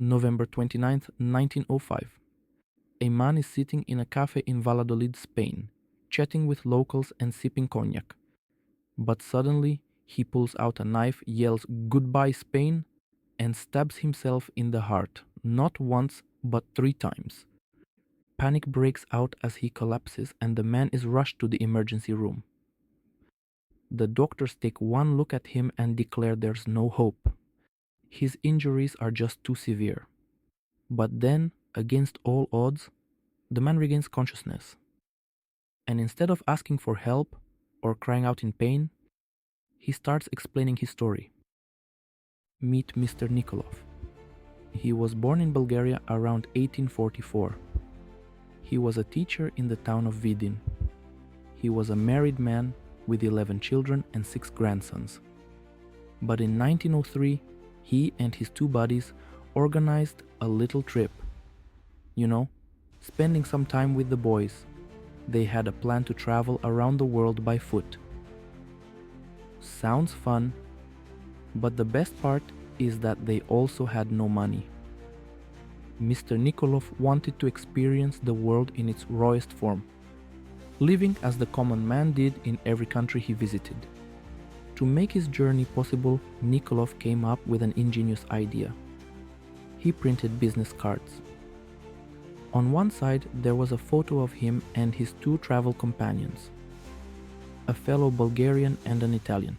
November 29th, 1905. A man is sitting in a cafe in Valladolid, Spain, chatting with locals and sipping cognac. But suddenly, he pulls out a knife, yells "Goodbye, Spain," and stabs himself in the heart, not once, but 3 times. Panic breaks out as he collapses, and the man is rushed to the emergency room. The doctors take one look at him and declare there's no hope. His injuries are just too severe. But then, against all odds, the man regains consciousness. And instead of asking for help or crying out in pain, he starts explaining his story. Meet Mr. Nikoloff. He was born in Bulgaria around 1844. He was a teacher in the town of Vidin. He was a married man with 11 children and 6 grandsons. But in 1903, he and his 2 buddies organized a little trip. Spending some time with the boys. They had a plan to travel around the world by foot. Sounds fun, but the best part is that they also had no money. Mr. Nikoloff wanted to experience the world in its rawest form, living as the common man did in every country he visited. To make his journey possible, Nikoloff came up with an ingenious idea. He printed business cards. On one side there was a photo of him and his 2 travel companions, a fellow Bulgarian and an Italian.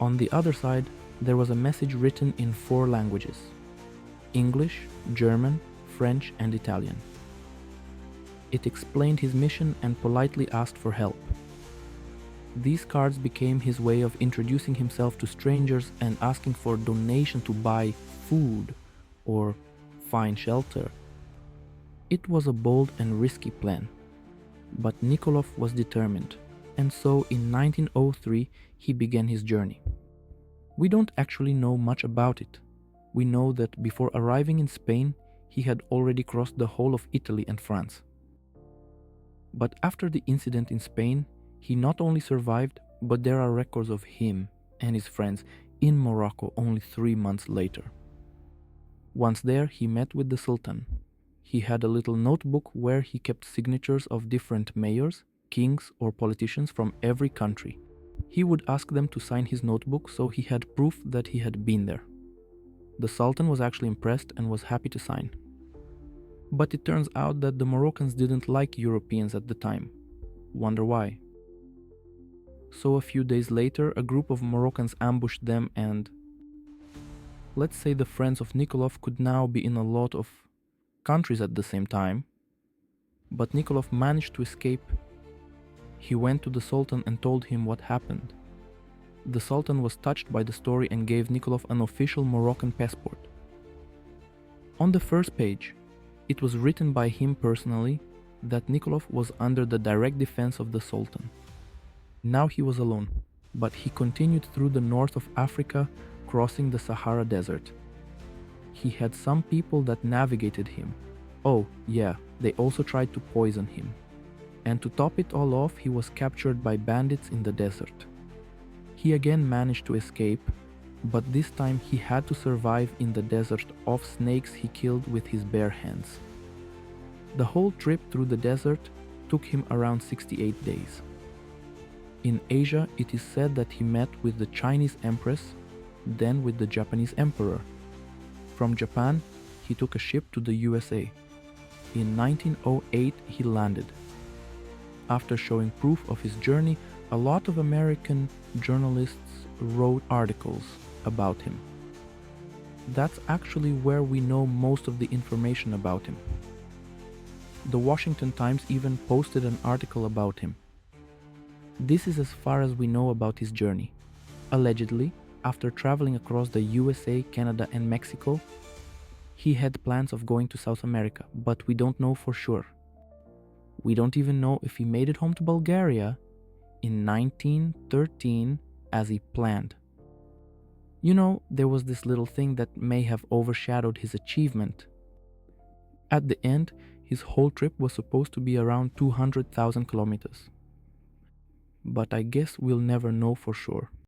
On the other side there was a message written in 4 languages: English, German, French, and Italian. It explained his mission and politely asked for help. These cards became his way of introducing himself to strangers and asking for donation to buy food or find shelter. It was a bold and risky plan, but Nikoloff was determined, and so in 1903 he began his journey. We don't actually know much about it. We know that before arriving in Spain, he had already crossed the whole of Italy and France. But after the incident in Spain, he not only survived, but there are records of him and his friends in Morocco only 3 months later. Once there, he met with the Sultan. He had a little notebook where he kept signatures of different mayors, kings, or politicians from every country. He would ask them to sign his notebook, so he had proof that he had been there. The Sultan was actually impressed and was happy to sign. But it turns out that the Moroccans didn't like Europeans at the time. Wonder why? So a few days later, a group of Moroccans ambushed them, and let's say the friends of Nikoloff could now be in a lot of countries at the same time, but Nikoloff managed to escape. He went to the Sultan and told him what happened. The Sultan was touched by the story and gave Nikoloff an official Moroccan passport. On the first page, it was written by him personally that Nikoloff was under the direct defense of the Sultan. Now he was alone, but he continued through the north of Africa, crossing the Sahara Desert. He had some people that navigated him. Oh yeah, they also tried to poison him. And to top it all off, he was captured by bandits in the desert. He again managed to escape, but this time he had to survive in the desert off snakes he killed with his bare hands. The whole trip through the desert took him around 68 days. In Asia, it is said that he met with the Chinese Empress, then with the Japanese Emperor. From Japan, he took a ship to the USA. In 1908, he landed. After showing proof of his journey, a lot of American journalists wrote articles about him. That's actually where we know most of the information about him. The Washington Times even posted an article about him. This is as far as we know about his journey. Allegedly, after traveling across the USA, Canada, and Mexico, he had plans of going to South America, but we don't know for sure. We don't even know if he made it home to Bulgaria in 1913 as he planned. There was this little thing that may have overshadowed his achievement. At the end, his whole trip was supposed to be around 200,000 kilometers. But I guess we'll never know for sure.